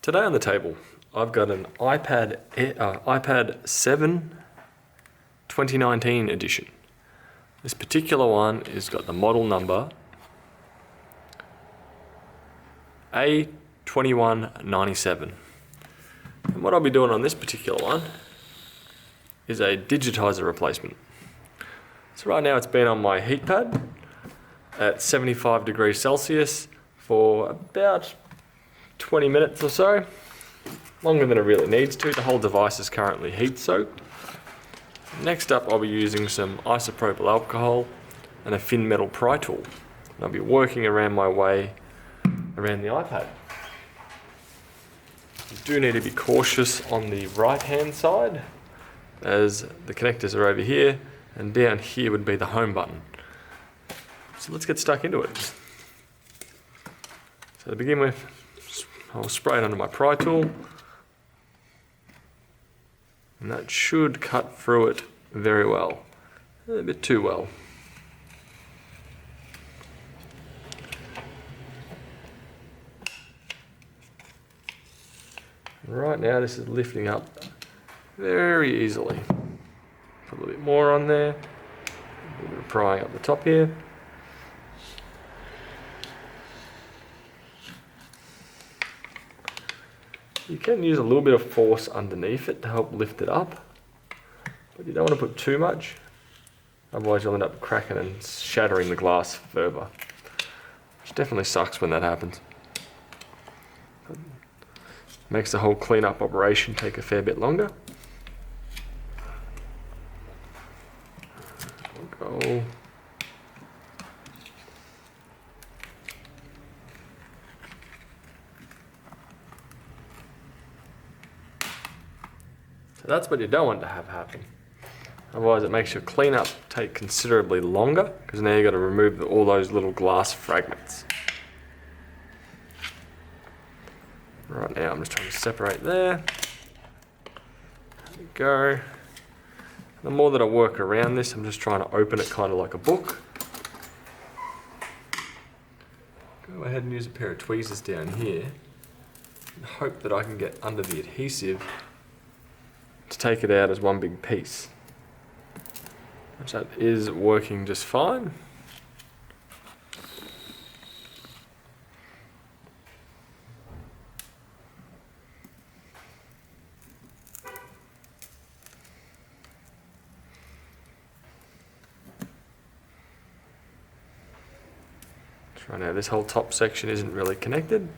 Today on the table, I've got an iPad 7 2019 edition. This particular one has got the model number A2197. And what I'll be doing on this particular one is a digitizer replacement. So right now it's been on my heat pad at 75 degrees Celsius for about 20 minutes or so, longer than it really needs to. The whole device is currently heat soaked. Next up, I'll be using some isopropyl alcohol and a thin metal pry tool. And I'll be working around my way around the iPad. You do need to be cautious on the right hand side, as the connectors are over here and down here would be the home button. So let's get stuck into it. So to begin with, I'll spray it under my pry tool, and that should cut through it very well, a bit too well. Right now this is lifting up very easily. Put a little bit more on there, a little bit of prying up the top here. You can use a little bit of force underneath it to help lift it up, but you don't want to put too much, otherwise you'll end up cracking and shattering the glass further, which definitely sucks when that happens. It makes the whole cleanup operation take a fair bit longer. Go. So that's what you don't want to have happen. Otherwise it makes your cleanup take considerably longer, because now you've got to remove all those little glass fragments. Right now I'm just trying to separate there. There we go. The more that I work around this, I'm just trying to open it kind of like a book. Go ahead and use a pair of tweezers down here and hope that I can get under the adhesive to take it out as one big piece, which that is working just fine. Right now this whole top section isn't really connected.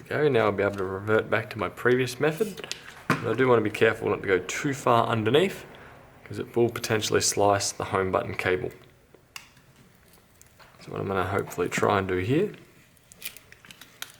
There we go. Now I'll be able to revert back to my previous method. And I do want to be careful not to go too far underneath, because it will potentially slice the home button cable. So what I'm going to hopefully try and do here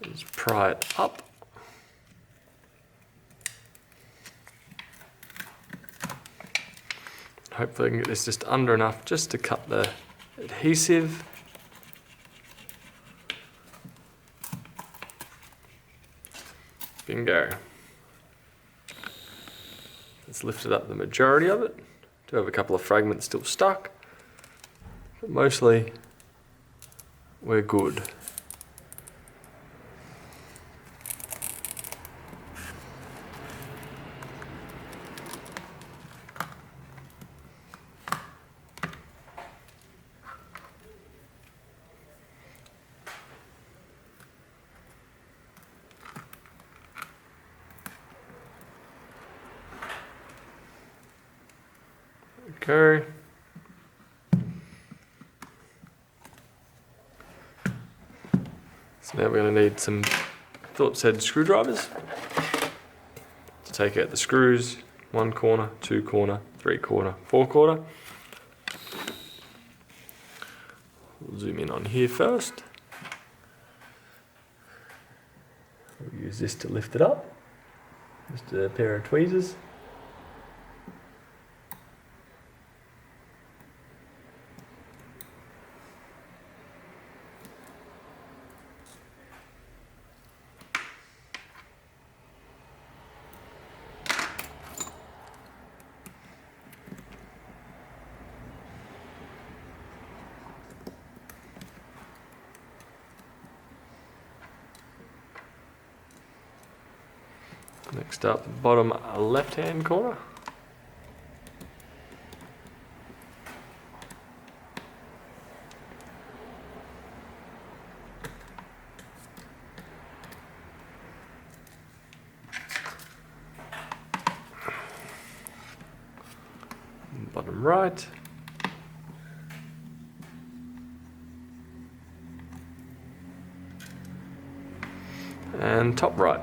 is pry it up. Hopefully I can get this just under enough just to cut the adhesive. Bingo. Let's lift it up the majority of it. Do have a couple of fragments still stuck, but mostly we're good. Okay. So now we're going to need some Phillips head screwdrivers to take out the screws, 1 corner, 2 corner, 3 corner, 4 corner. We'll zoom in on here first. We'll use this to lift it up. Just a pair of tweezers. Next up, bottom left-hand corner. Bottom right. And top right.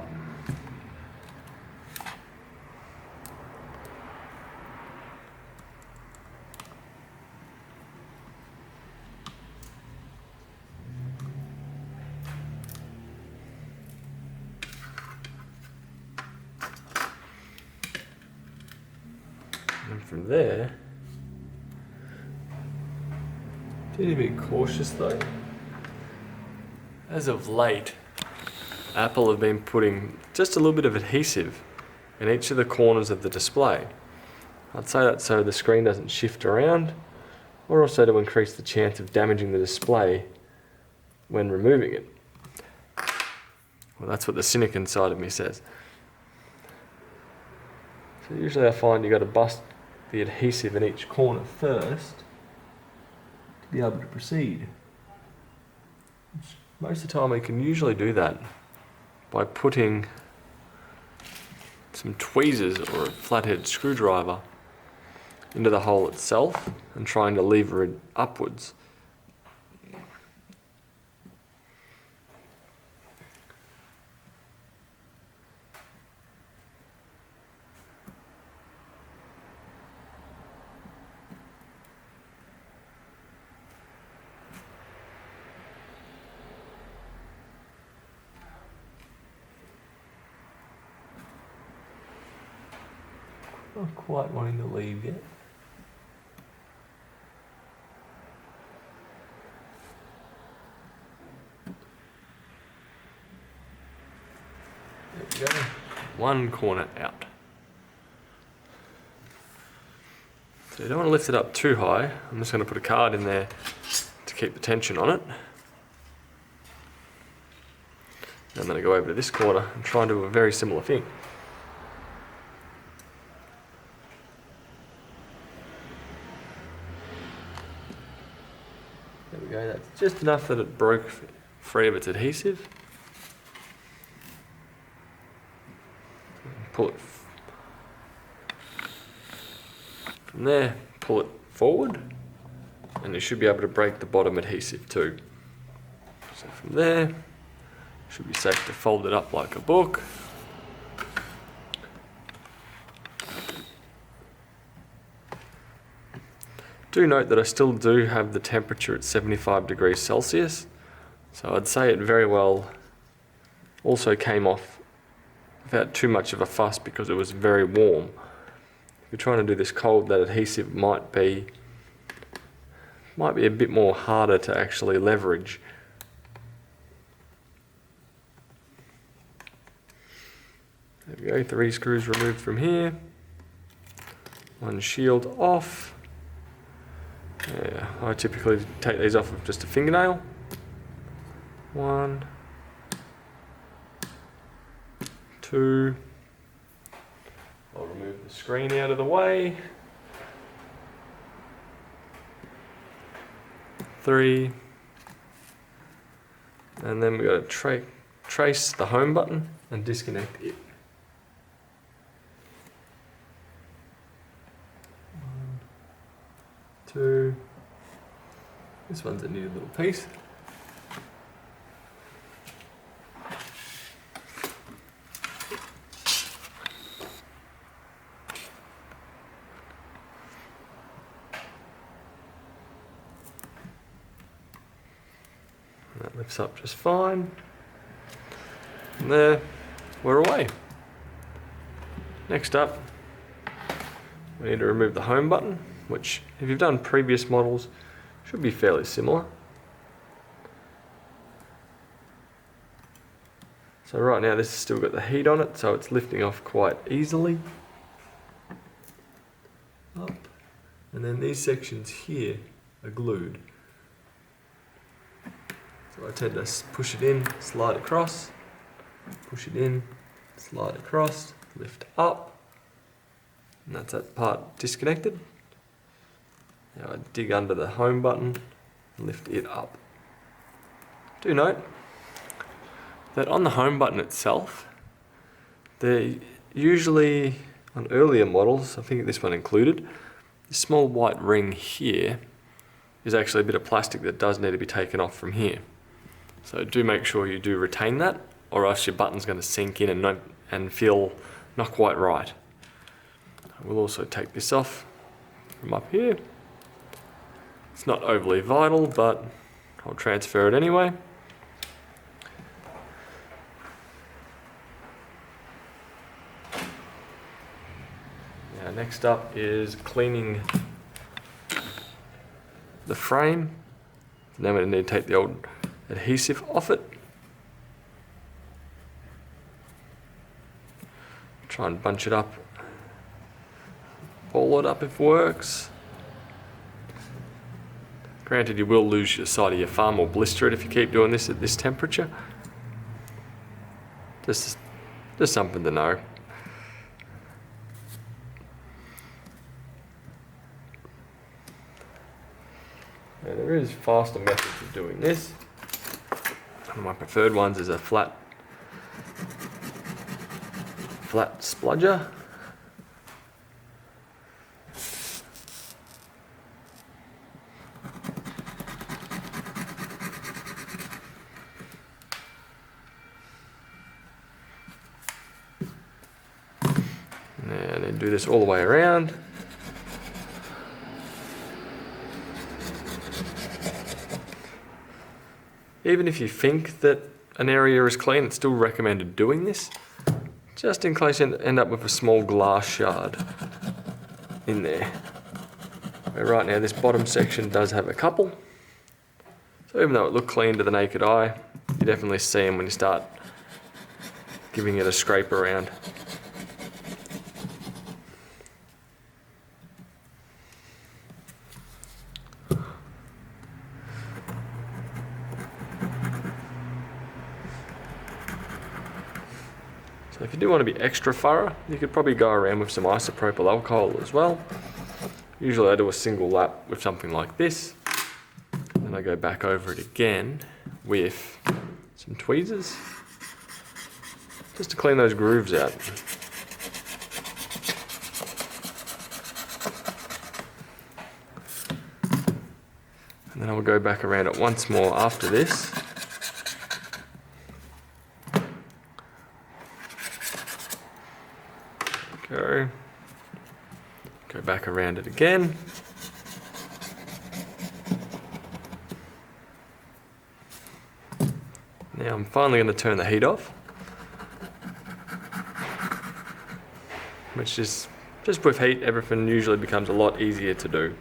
And from there, do need to be cautious though. As of late, Apple have been putting just a little bit of adhesive in each of the corners of the display. I'd say that so the screen doesn't shift around, or also to increase the chance of damaging the display when removing it. Well, that's what the cynic inside of me says. So usually I find you got to bust the adhesive in each corner first to be able to proceed. Most of the time we can usually do that by putting some tweezers or a flathead screwdriver into the hole itself and trying to lever it upwards. Not quite wanting to leave yet. There we go. One corner out. So you don't want to lift it up too high. I'm just going to put a card in there to keep the tension on it. And I'm going to go over to this corner and try and do a very similar thing. There we go, that's just enough that it broke free of its adhesive. Pull it from there, pull it forward, and you should be able to break the bottom adhesive too. So from there, should be safe to fold it up like a book. Do note that I still do have the temperature at 75 degrees Celsius, so I'd say it very well also came off without too much of a fuss because it was very warm. If you're trying to do this cold, that adhesive might be a bit more harder to actually leverage. There we go, 3 screws removed from here. One shield off. Yeah, I typically take these off with just a fingernail. 1, 2. I'll remove the screen out of the way. 3. And then we've got to trace the home button and disconnect it. 1, 2. This one's a neat little piece. Lifts up just fine. And there, we're away. Next up, we need to remove the home button, which if you've done previous models, should be fairly similar. So right now this has still got the heat on it, so it's lifting off quite easily. Up. And then these sections here are glued. So I tend to push it in, slide across, push it in, slide across, lift up, and that's that part disconnected. Now I dig under the home button and lift it up. Do note that on the home button itself, they're usually, on earlier models, I think this one included, this small white ring here is actually a bit of plastic that does need to be taken off from here. So do make sure you do retain that, or else your button's going to sink in and feel not quite right. We'll also take this off from up here. It's not overly vital, but I'll transfer it anyway. Now next up is cleaning the frame. Now we need to take the old adhesive off it. Try and bunch it up, ball it up if works. Granted, you will lose your side of your farm or blister it if you keep doing this at this temperature. Just something to know. Now, there is faster methods of doing this. One of my preferred ones is a flat spludger. And then do this all the way around. Even if you think that an area is clean, it's still recommended doing this, just in case you end up with a small glass shard in there. Where right now this bottom section does have a couple. So even though it looked clean to the naked eye, you definitely see them when you start giving it a scrape around. So if you do want to be extra thorough, you could probably go around with some isopropyl alcohol as well. Usually I do a single lap with something like this. Then I go back over it again with some tweezers, just to clean those grooves out. And then I will go back around it once more after this. Go back around it again. Now I'm finally going to turn the heat off, which is just with heat, everything usually becomes a lot easier to do.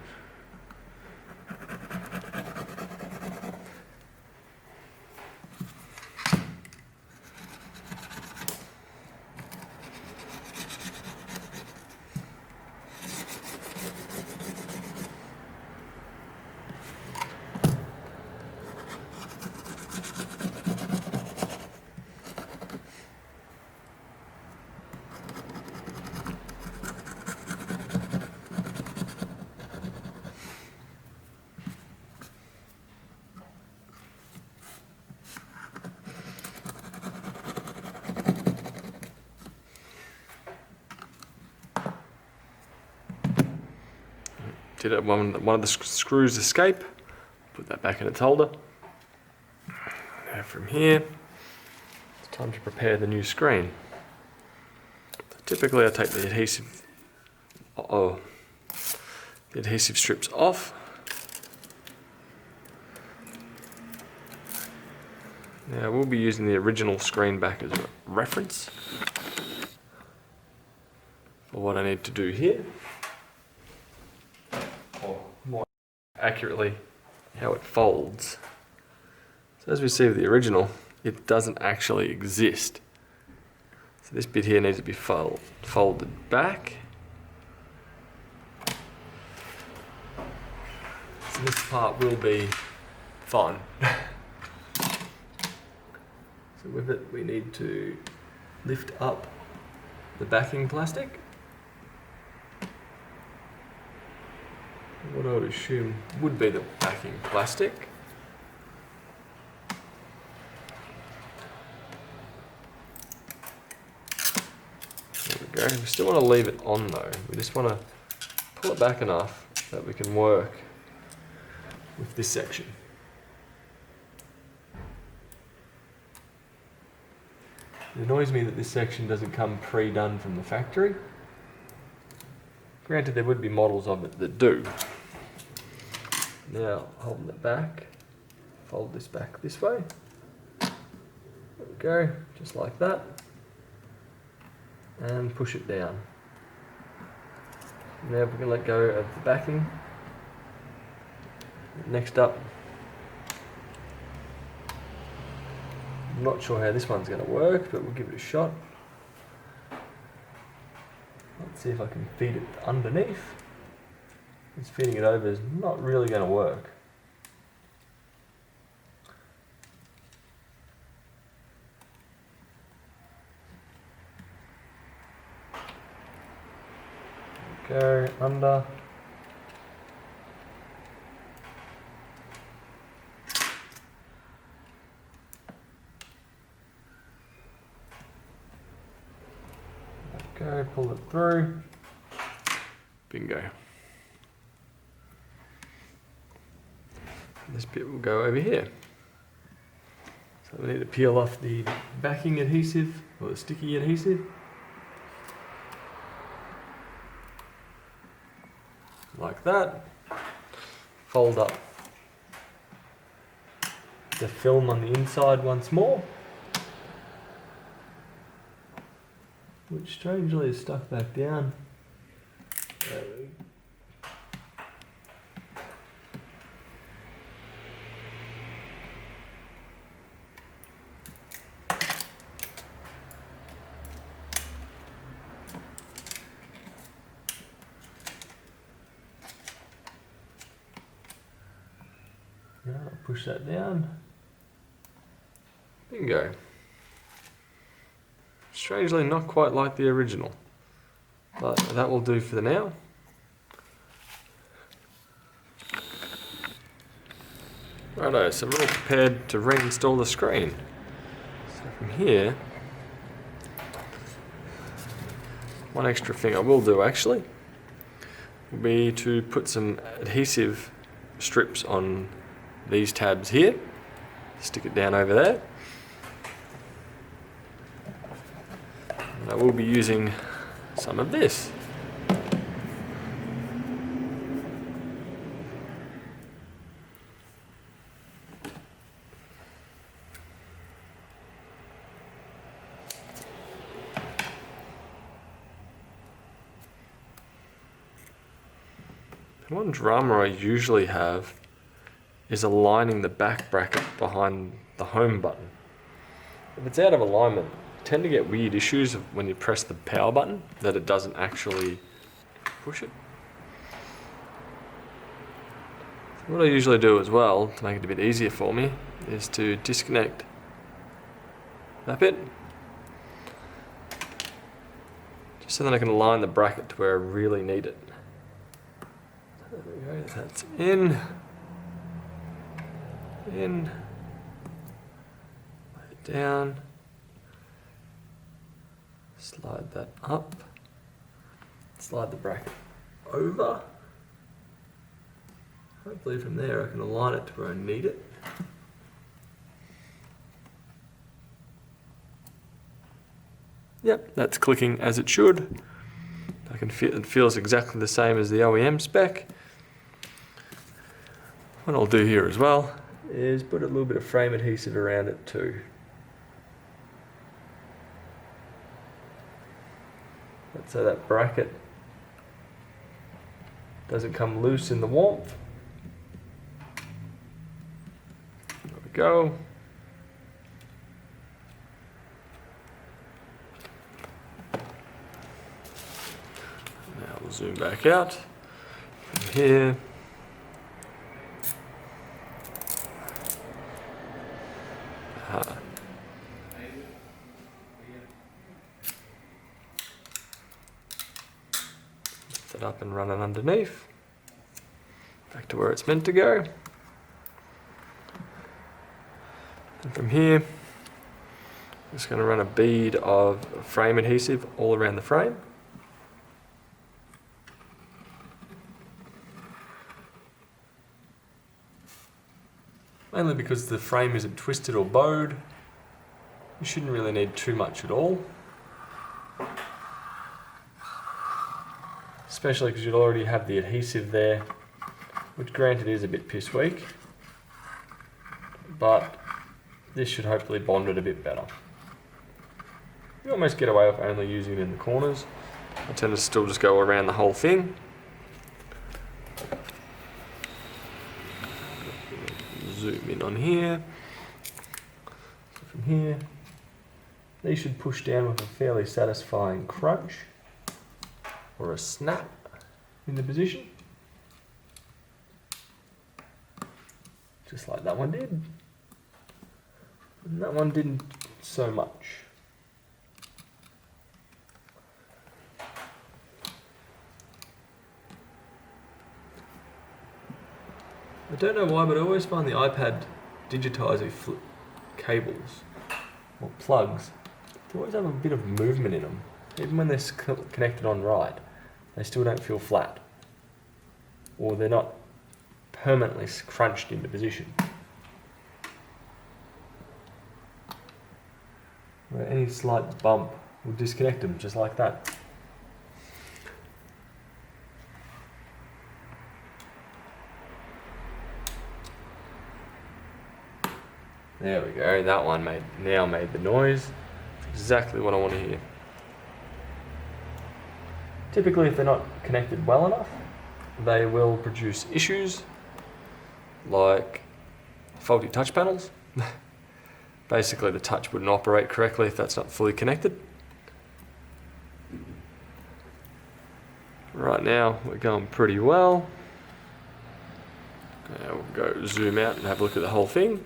Did it one of the screws escape? Put that back in its holder. Now from here, it's time to prepare the new screen. So typically I take the adhesive strips off. Now we'll be using the original screen back as a reference for what I need to do here. Or more accurately, how it folds. So as we see with the original, it doesn't actually exist. So this bit here needs to be folded back. So this part will be fine. So with it, we need to lift up the backing plastic. What I would assume would be the backing plastic. There we go. We still want to leave it on though. We just want to pull it back enough that we can work with this section. It annoys me that this section doesn't come pre-done from the factory. Granted, there would be models of it that do. Now, holding it back, fold this back this way. There we go, just like that. And push it down. Now we can let go of the backing. Next up, I'm not sure how this one's going to work, but we'll give it a shot. Let's see if I can feed it underneath. This feeding it over is not really going to work. Go under. Go, pull it through. Bingo. This bit will go over here. So we need to peel off the backing adhesive, or the sticky adhesive. Like that. Fold up the film on the inside once more, which strangely is stuck back down. There we go. Now I'll push that down. Bingo. Strangely not quite like the original, but that will do for the now. Righto, so we're all prepared to reinstall the screen. So from here, one extra thing I will do actually will be to put some adhesive strips on these tabs here. Stick it down over there. And I will be using some of this. One drama I usually have is aligning the back bracket behind the home button. If it's out of alignment, you tend to get weird issues when you press the power button, that it doesn't actually push it. So what I usually do as well, to make it a bit easier for me, is to disconnect that bit, just so that I can align the bracket to where I really need it. There we go, that's in, lay it down, slide that up, slide the bracket over. Hopefully from there I can align it to where I need it. Yep, that's clicking as it should. I can feel it feels exactly the same as the OEM spec. What I'll do here as well is put a little bit of frame adhesive around it too. so that bracket doesn't come loose in the warmth. There we go. Now we'll zoom back out from here. Lift it up and run it underneath. Back to where it's meant to go. And from here, I'm just going to run a bead of frame adhesive all around the frame. Mainly because the frame isn't twisted or bowed, you shouldn't really need too much at all. Especially because you'll already have the adhesive there, which granted is a bit piss weak, but this should hopefully bond it a bit better. You almost get away with only using it in the corners. I tend to still just go around the whole thing. Zoom in on here. So from here, these should push down with a fairly satisfying crunch or a snap into position. Just like that one did. And that one didn't so much. I don't know why, but I always find the iPad Digitizer cables or plugs, they always have a bit of movement in them. Even when they're connected on right, they still don't feel flat. Or they're not permanently crunched into position. Where any slight bump will disconnect them just like that. There we go, that one now made the noise. Exactly what I want to hear. Typically, if they're not connected well enough, they will produce issues like faulty touch panels. Basically, the touch wouldn't operate correctly if that's not fully connected. Right now, we're going pretty well. Now we'll go zoom out and have a look at the whole thing.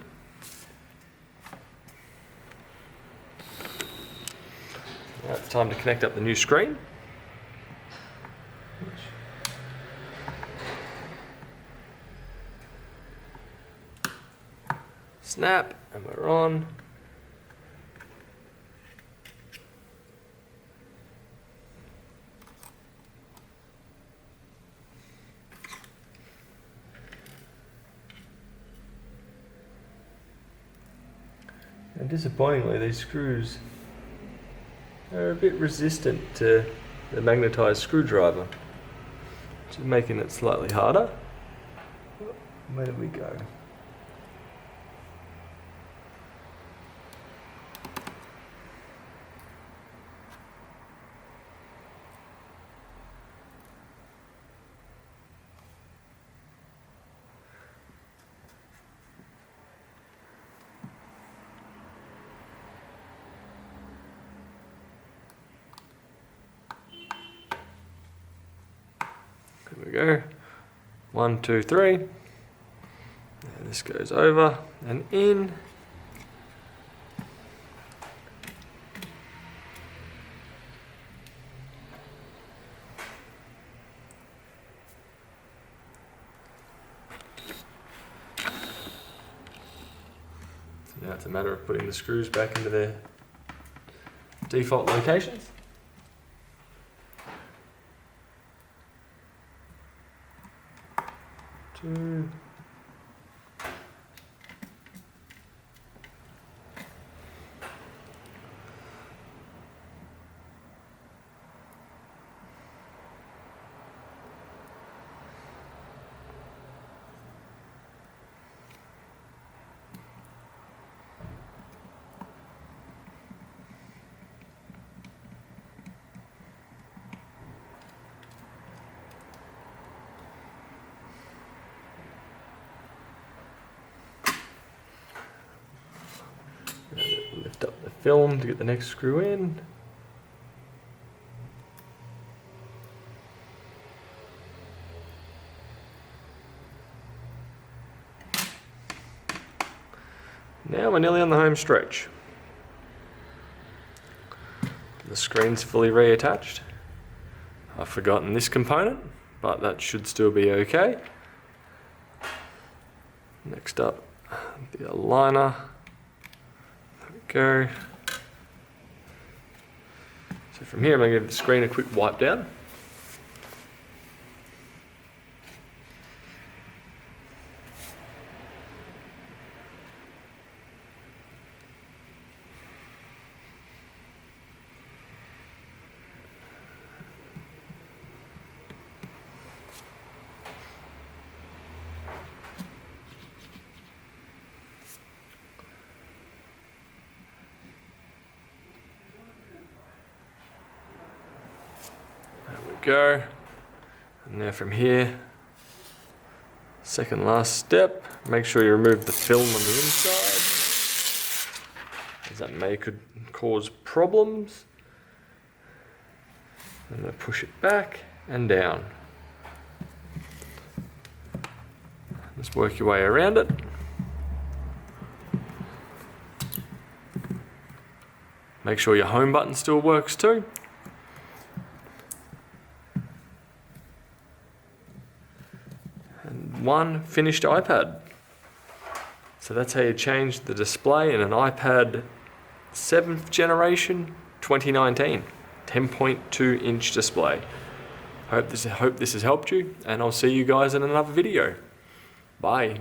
Now it's time to connect up the new screen. Snap, and we're on. And disappointingly, these screws are a bit resistant to the magnetized screwdriver, which is making it slightly harder. Where do we go? There we go. 1, 2, 3. And this goes over and in. So now it's a matter of putting the screws back into their default locations. Two. film to get the next screw in. Now we're nearly on the home stretch. The screen's fully reattached. I've forgotten this component, but that should still be okay. Next up, the aligner. There we go. So from here, I'm going to give the screen a quick wipe down. There we go. And now from here, second last step, make sure you remove the film on the inside, as that could cause problems. And then push it back and down. Just work your way around it. Make sure your home button still works too. And one finished iPad. So that's how you change the display in an iPad 7th generation 2019 10.2 inch display. Hope this has helped you, and I'll see you guys in another video. Bye.